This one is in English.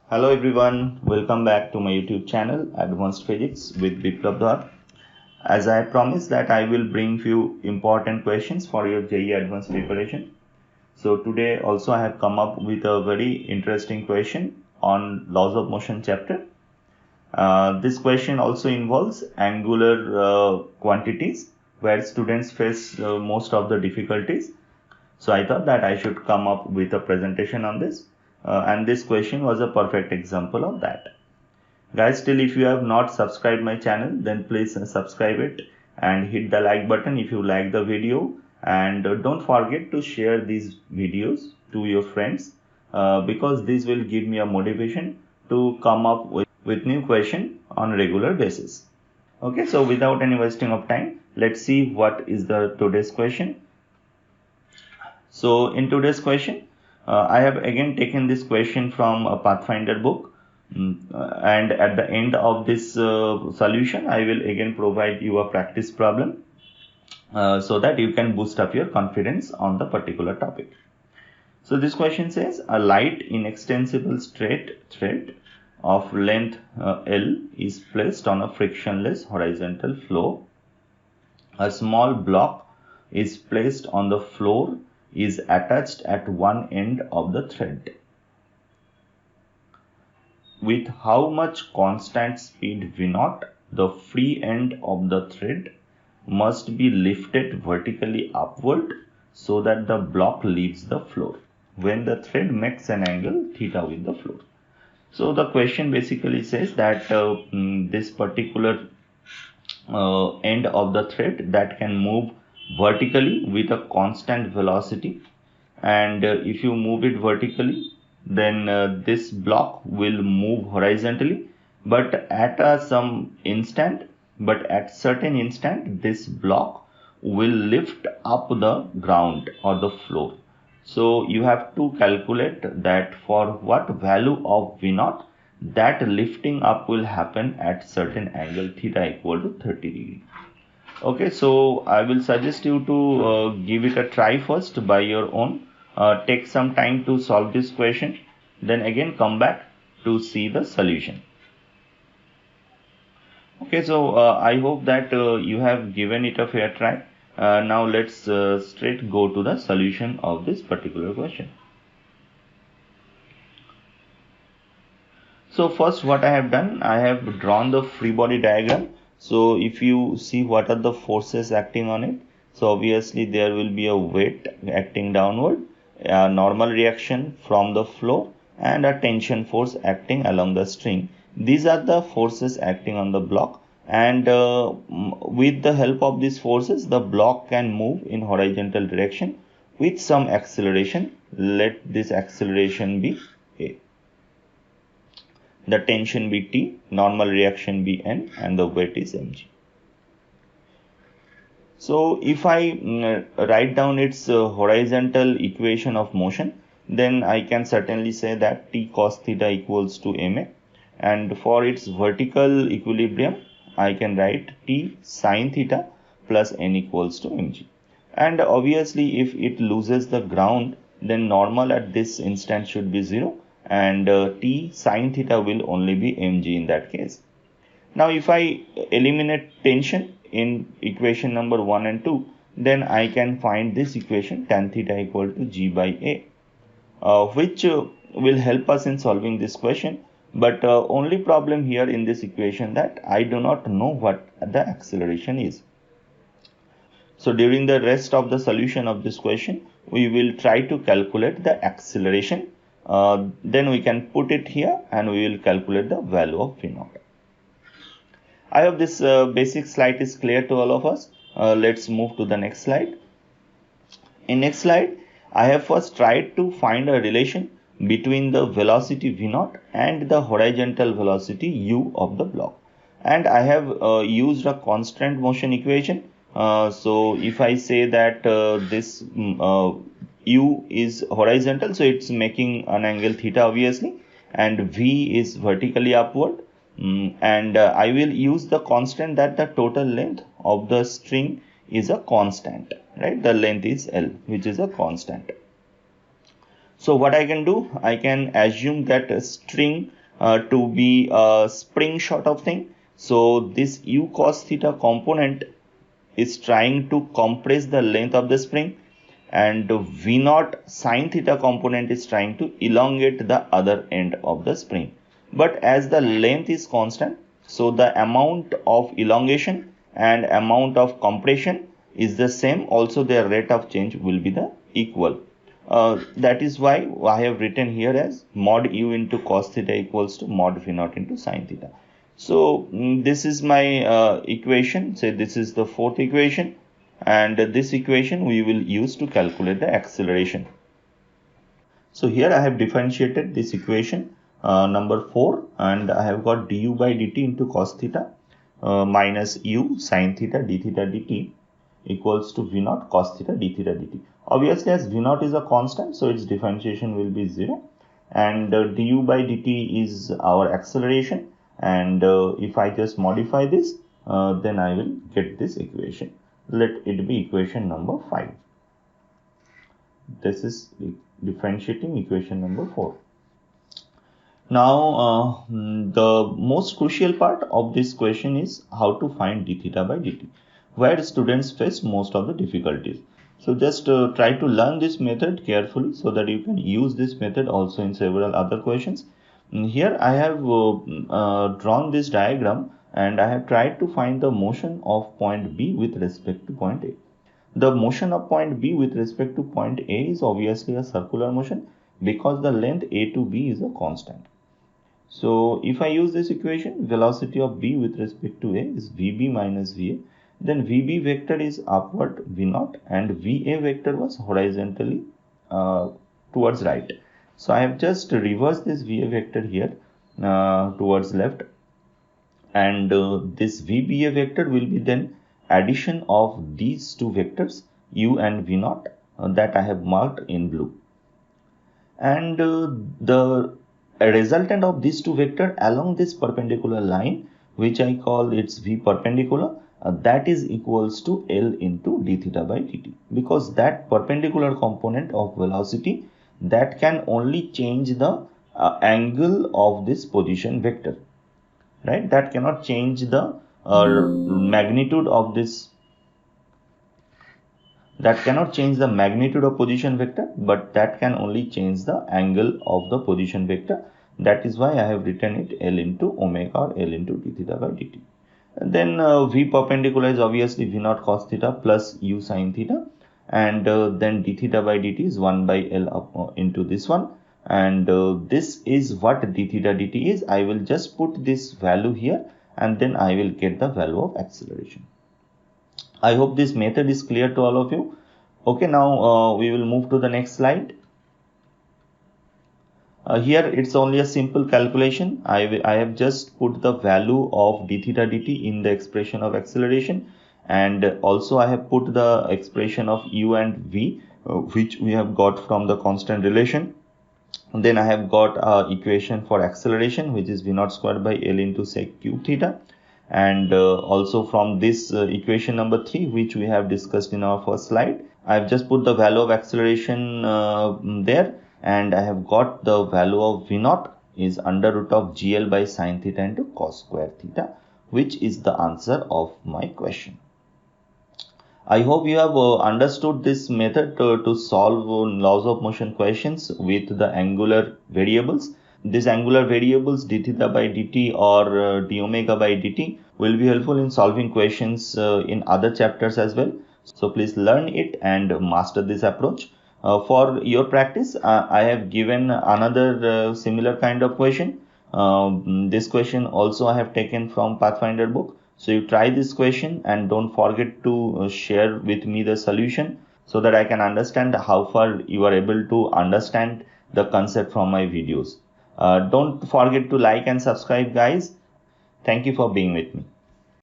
Hello everyone, welcome back to my YouTube channel Advanced Physics with Biplab Dhar. As I promised that I will bring few important questions for your JEE Advanced preparation. So today also I have come up with a very interesting question on laws of motion chapter. This question also involves angular quantities where students face most of the difficulties. So I thought that I should come up with a presentation on this. And this question was a perfect example of that. Guys, still if you have not subscribed my channel, then please subscribe it and hit the like button if you like the video, and don't forget to share these videos to your friends because this will give me a motivation to come up with new question on regular basis. Okay, so without any wasting of time, let's see what is the today's question. So in today's question, I have again taken this question from a Pathfinder book, and at the end of this solution, I will again provide you a practice problem so that you can boost up your confidence on the particular topic. So this question says, a light inextensible straight thread of length L is placed on a frictionless horizontal floor. A small block is placed on the floor is attached at one end of the thread. With how much constant speed V0 the free end of the thread must be lifted vertically upward so that the block leaves the floor when the thread makes an angle theta with the floor. So the question basically says that this particular end of the thread that can move vertically with a constant velocity, and if you move it vertically, then this block will move horizontally, but at certain instant this block will lift up the ground or the floor. So you have to calculate that for what value of V0 that lifting up will happen at certain angle theta equal to 30 degree. Okay, so I will suggest you to give it a try first by your own. Take some time to solve this question, then again come back to see the solution. Okay, so I hope that you have given it a fair try. Now let's straight go to the solution of this particular question. So first what I have done, I have drawn the free body diagram. So if you see what are the forces acting on it, so obviously there will be a weight acting downward, a normal reaction from the flow, and a tension force acting along the string. These are the forces acting on the block, and with the help of these forces the block can move in horizontal direction with some acceleration. Let this acceleration be A. The tension be T, normal reaction be N, and the weight is mg. So if I write down its horizontal equation of motion, then I can certainly say that T cos theta equals to ma, and for its vertical equilibrium I can write T sin theta plus N equals to mg. And obviously if it loses the ground, then normal at this instant should be 0, and T sin theta will only be mg in that case. Now if I eliminate tension in equation number 1 and 2, then I can find this equation tan theta equal to g by a, which will help us in solving this question. But only problem here in this equation that I do not know what the acceleration is. So during the rest of the solution of this question, we will try to calculate the acceleration. Then we can put it here and we will calculate the value of V0. I hope this basic slide is clear to all of us. Let's move to the next slide. In next slide, I have first tried to find a relation between the velocity V0 and the horizontal velocity u of the block. And I have used a constant motion equation. So if I say that this u is horizontal, so it's making an angle theta obviously, and v is vertically upward. And I will use the constant that the total length of the string is a constant, right? The length is L, which is a constant. So what I can do, I can assume that a string to be a spring sort of thing. So this u cos theta component is trying to compress the length of the spring, and v naught sin theta component is trying to elongate the other end of the spring. But as the length is constant, so the amount of elongation and amount of compression is the same. Also their rate of change will be the equal. That is why I have written here as mod u into cos theta equals to mod v naught into sin theta. So this is my equation. Say this is the fourth equation, and this equation we will use to calculate the acceleration. So here I have differentiated this equation number 4, and I have got du by dt into cos theta minus u sin theta d theta dt equals to v naught cos theta d theta dt. Obviously, as v naught is a constant, so its differentiation will be 0, and du by dt is our acceleration, and if I just modify this, then I will get this equation. Let it be equation number 5. This is differentiating equation number 4. Now the most crucial part of this question is how to find d theta by dt, where students face most of the difficulties. So just try to learn this method carefully so that you can use this method also in several other questions. Here I have drawn this diagram, and I have tried to find the motion of point B with respect to point A. The motion of point B with respect to point A is obviously a circular motion because the length A to B is a constant. So if I use this equation, velocity of B with respect to A is Vb minus Va. Then Vb vector is upward V naught, and Va vector was horizontally towards right. So I have just reversed this Va vector here towards left, and this Vba vector will be then addition of these two vectors u and V naught that I have marked in blue, and the resultant of these two vectors along this perpendicular line, which I call its V perpendicular, that is equals to L into d theta by dt, because that perpendicular component of velocity that can only change the angle of this position vector, right? That cannot change the magnitude of this, that cannot change the magnitude of position vector, but that can only change the angle of the position vector. That is why I have written it L into omega or L into d theta by dt. And then V perpendicular is obviously V naught cos theta plus u sin theta, and then d theta by dt is 1 by L up, into this one, and this is what d theta dt is. I will just put this value here, and then I will get the value of acceleration. I hope this method is clear to all of you. Okay, now we will move to the next slide. Here it's only a simple calculation. I have just put the value of d theta dt in the expression of acceleration, and also I have put the expression of u and v, which we have got from the constant relation. And then I have got equation for acceleration, which is v naught squared by L into sec cube theta. And also from this equation number 3, which we have discussed in our first slide, I have just put the value of acceleration there, and I have got the value of v naught is under root of gl by sin theta into cos square theta, which is the answer of my question. I hope you have understood this method to solve laws of motion questions with the angular variables. These angular variables d theta by dt or d omega by dt will be helpful in solving questions in other chapters as well. So please learn it and master this approach. For your practice, I have given another similar kind of question. This question also I have taken from Pathfinder book. So you try this question and don't forget to share with me the solution so that I can understand how far you are able to understand the concept from my videos. Don't forget to like and subscribe, guys. Thank you for being with me.